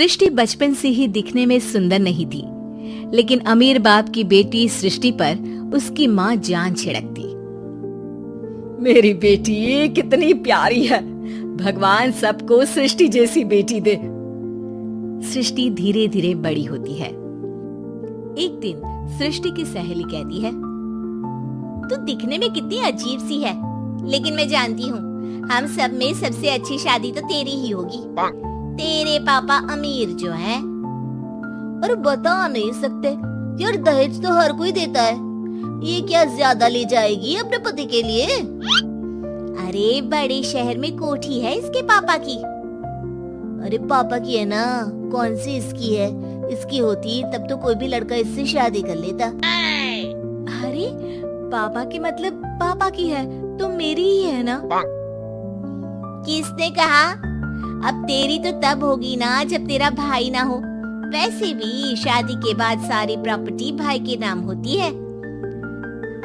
सृष्टि बचपन से ही दिखने में सुंदर नहीं थी, लेकिन अमीर बाप की बेटी सृष्टि पर उसकी माँ जान छिड़कती। मेरी बेटी कितनी प्यारी है, भगवान सबको सृष्टि जैसी बेटी दे। सृष्टि धीरे धीरे बड़ी होती है। एक दिन सृष्टि की सहेली कहती है, तू दिखने में कितनी अजीब सी है, लेकिन मैं जानती हूँ हम सब में सबसे अच्छी शादी तो तेरी ही होगी। तेरे पापा अमीर जो हैं। और बता नहीं सकते यार, दहेज तो हर कोई देता है, ये क्या ज्यादा ले जाएगी अपने पति के लिए? अरे बड़े शहर में कोठी है इसके पापा की। अरे पापा की है ना, कौन सी इसकी है? इसकी होती तब तो कोई भी लड़का इससे शादी कर लेता। अरे पापा की मतलब पापा की है तो मेरी ही है ना? किसने कहा? अब तेरी तो तब होगी ना जब तेरा भाई ना हो। वैसे भी शादी के बाद सारी प्रॉपर्टी भाई के नाम होती है।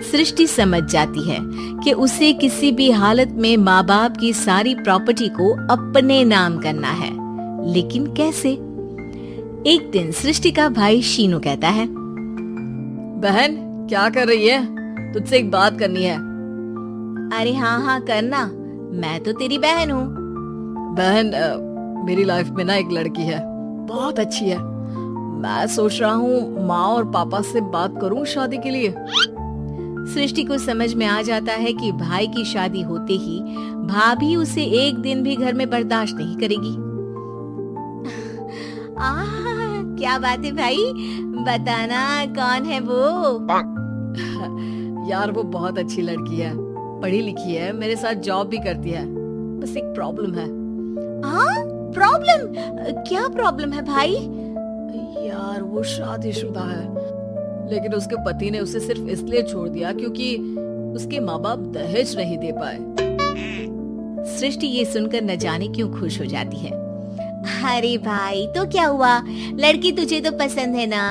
सृष्टि समझ जाती है कि उसे किसी भी हालत में माँ बाप की सारी प्रॉपर्टी को अपने नाम करना है, लेकिन कैसे? एक दिन सृष्टि का भाई शीनू कहता है, बहन क्या कर रही है? तुझसे एक बात करनी है। अरे हाँ करना, मैं तो तेरी बहन हूँ। बहन मेरी लाइफ में ना एक लड़की है, बहुत अच्छी है। मैं सोच रहा हूँ माँ और पापा से बात करूँ शादी के लिए। सृष्टि को समझ में आ जाता है कि भाई की शादी होते ही भाभी उसे एक दिन भी घर में बर्दाश्त नहीं करेगी। क्या बात है भाई, बताना कौन है वो? यार वो बहुत अच्छी लड़की है, पढ़ी लिखी है, मेरे साथ जॉब भी करती है। बस एक प्रॉब्लम है। प्रॉब्लम? क्या प्रॉब्लम है भाई? यार वो शादीशुदा है, लेकिन उसके पति ने उसे सिर्फ इसलिए छोड़ दिया क्योंकि उसके माँ बाप दहेज नहीं दे पाए। सृष्टि ये सुनकर न जाने क्यों खुश हो जाती है। अरे भाई तो क्या हुआ, लड़की तुझे तो पसंद है ना?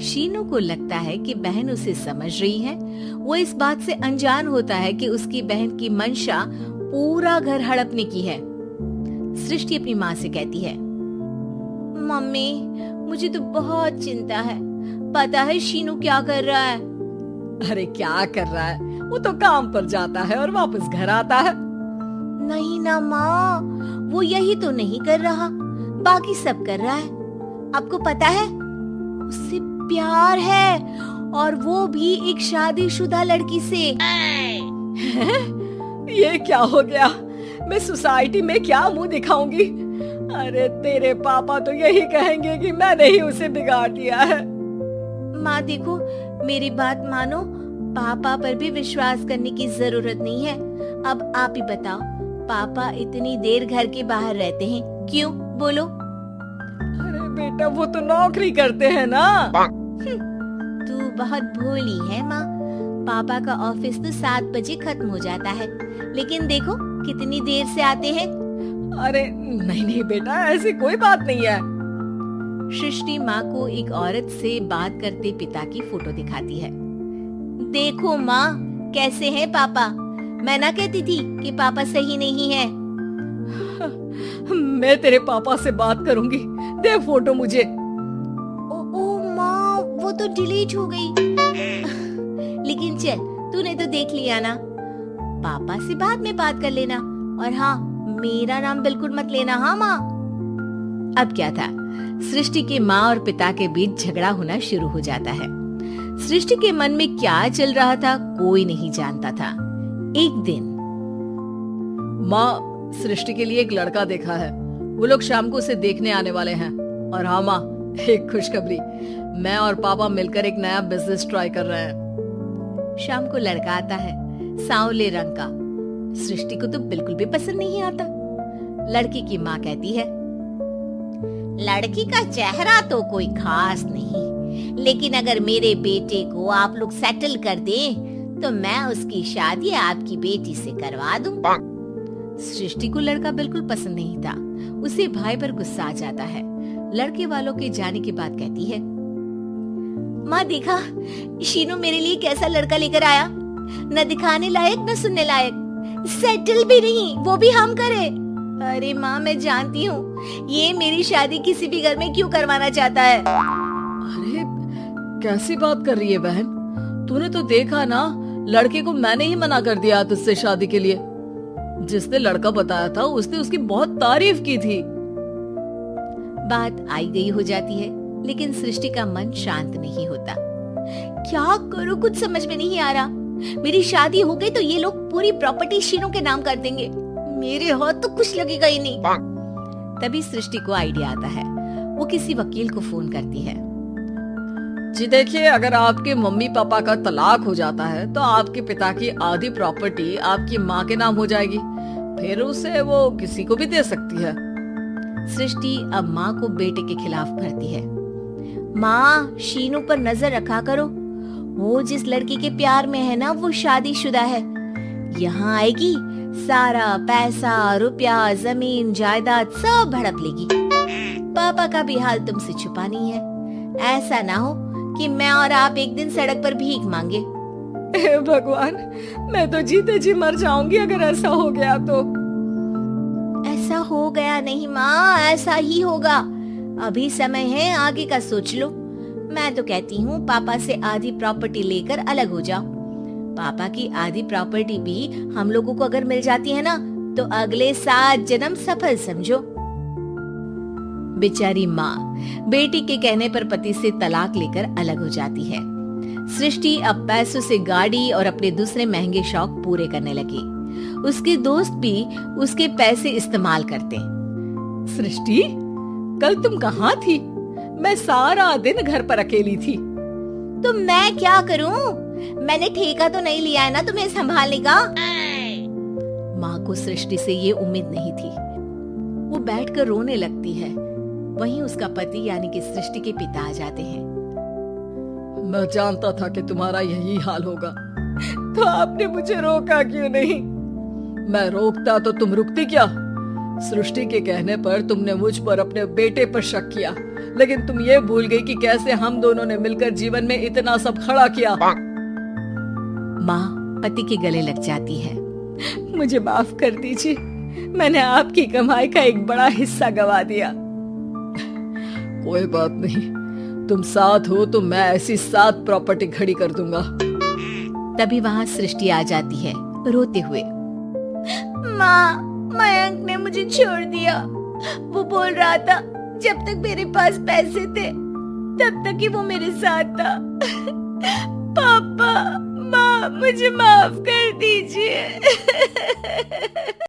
शीनू को लगता है कि बहन उसे समझ रही है। वो इस बात से अनजान होता है कि उसकी बहन की मंशा पूरा घर हड़पने की है। सृष्टि अपनी माँ से कहती है, मम्मी मुझे तो बहुत चिंता है। पता है शीनू क्या कर रहा है? अरे क्या कर रहा है, वो तो काम पर जाता है और वापस घर आता है। नहीं ना माँ, वो यही तो नहीं कर रहा, बाकी सब कर रहा है। आपको पता है उससे प्यार है, और वो भी एक शादीशुदा लड़की से। ये क्या हो गया? मैं सोसाइटी में क्या मुंह दिखाऊंगी? अरे तेरे पापा तो यही कहेंगे कि मैंने ही उसे बिगाड़ दिया है। माँ देखो, मेरी बात मानो, पापा पर भी विश्वास करने की जरूरत नहीं है। अब आप ही बताओ, पापा इतनी देर घर के बाहर रहते हैं क्यों? बोलो। अरे बेटा वो तो नौकरी करते हैं ना। तू बहुत भोली है माँ। पापा का ऑफिस तो 7 बजे खत्म हो जाता है, लेकिन देखो कितनी देर से आते हैं। अरे नहीं बेटा, ऐसी कोई बात नहीं है। सृष्टि माँ को एक औरत से बात करते पिता की फोटो दिखाती है। देखो माँ कैसे हैं पापा। मैं ना कहती थी कि पापा सही नहीं है। मैं तेरे पापा से बात करूंगी, दे फोटो मुझे। ओ माँ, वो तो डिलीट हो गई। लेकिन चल, तूने तो देख लिया ना। पापा से बाद में बात कर लेना, और हाँ मेरा नाम बिल्कुल मत लेना। हाँ माँ। अब क्या था, सृष्टि की माँ और पिता के बीच झगड़ा होना शुरू हो जाता है। सृष्टि के मन में क्या चल रहा था कोई नहीं जानता था। एक दिन, माँ सृष्टि के लिए एक लड़का देखा है, वो लोग शाम को उसे देखने आने वाले हैं। और हाँ माँ, एक खुशखबरी, मैं और पापा मिलकर एक नया बिजनेस ट्राई कर रहे हैं। शाम को लड़का आता है, सांवले रंग का। सृष्टि को तो बिल्कुल भी पसंद नहीं आता। लड़की की माँ कहती है, लड़की का चेहरा तो कोई खास नहीं, लेकिन अगर मेरे बेटे को आप लोग सेटल कर दें तो मैं उसकी शादी आपकी बेटी से करवा दूं। सृष्टि को लड़का बिल्कुल पसंद नहीं था। उसे भाई पर गुस्सा आ जाता है। लड़के वालों के जाने के बाद कहती है, माँ देखा शीनू मेरे लिए कैसा लड़का लेकर आया, न दिखाने लायक न सुनने लायक, सेटल भी नहीं, वो भी हम करे। अरे माँ, मैं जानती हूँ ये मेरी शादी किसी भी घर में क्यों करवाना चाहता है। अरे कैसी बात कर रही है बहन, तूने तो देखा ना, लड़के को मैंने ही मना कर दिया तुझसे शादी के लिए। जिसने लड़का बताया था उसने उसकी बहुत तारीफ की थी। बात आई गई हो जाती है, लेकिन सृष्टि का मन शांत नहीं होता। क्या करूँ, कुछ समझ में नहीं आ रहा। मेरी शादी हो गई तो ये लोग पूरी प्रॉपर्टी शीनू के नाम कर देंगे, मेरे हाथ तो कुछ लगेगा ही नहीं। तभी सृष्टि को आइडिया आता है। वो किसी वकील को फोन करती है। जी देखिए, अगर आपके मम्मी पापा का तलाक हो जाता है तो आपके पिता की आधी प्रॉपर्टी आपकी माँ के नाम हो जाएगी, फिर उसे वो किसी को भी दे सकती है। सृष्टि अब माँ को बेटे के खिलाफ भरती है। माँ, शीनू पर नजर रखा करो, वो जिस लड़की के प्यार में है ना वो शादीशुदा है। यहाँ आएगी, सारा पैसा, रुपया, जमीन, जायदाद सब हड़प लेगी। पापा का भी हाल तुमसे छुपा नहीं है। ऐसा ना हो कि मैं और आप एक दिन सड़क पर भीख मांगे। हे भगवान, मैं तो जीते जी मर जाऊंगी अगर ऐसा हो गया तो। ऐसा हो गया नहीं माँ, ऐसा ही होगा। अभी समय है, आगे का सोच लो। मैं तो कहती हूँ पापा से आधी प्रॉपर्टी लेकर अलग हो जाओ। पापा की आधी प्रॉपर्टी भी हम लोगों को अगर मिल जाती है ना तो अगले 7 जन्म सफल समझो। बेचारी माँ बेटी के कहने पर पति से तलाक लेकर अलग हो जाती है। सृष्टि अब पैसों से गाड़ी और अपने दूसरे महंगे शौक पूरे करने लगी। उसके दोस्त भी उसके पैसे इस्तेमाल करते। सृष्टि, कल तुम कहाँ थी? मैं सारा दिन घर पर अकेली थी। तो मैं क्या करूं? मैंने ठेका तो नहीं लिया है ना तुम्हें संभालने का। माँ को सृष्टि से ये उम्मीद नहीं थी। वो बैठकर रोने लगती है। वहीं उसका पति यानी कि सृष्टि के पिता आ जाते हैं। मैं जानता था कि तुम्हारा यही हाल होगा, तो आपने मुझे रोका क्यों नहीं? मैं रोकता तो तुम रुकती क्या? सृष्टि के कहने पर तुमने मुझ पर अपने बेटे पर शक किया, लेकिन तुम ये भूल गई कि कैसे हम दोनों ने मिलकर जीवन में इतना सब खड़ा किया। माँ पति के गले लग जाती है। मुझे माफ कर दीजिए, मैंने आपकी कमाई का एक बड़ा हिस्सा गवा दिया। कोई बात नहीं, तुम साथ हो तो मैं ऐसी 7 प्रॉपर्टी खड़ी कर दूंगा। तभी वहाँ सृष्टि आ जाती है रोते हुए। माँ, मयंक ने मुझे छोड़ दिया। वो बोल रहा था जब तक मेरे पास पैसे थे तब तक ही वो मेरे साथ था। पापा, माँ, मुझे माफ कर दीजिए।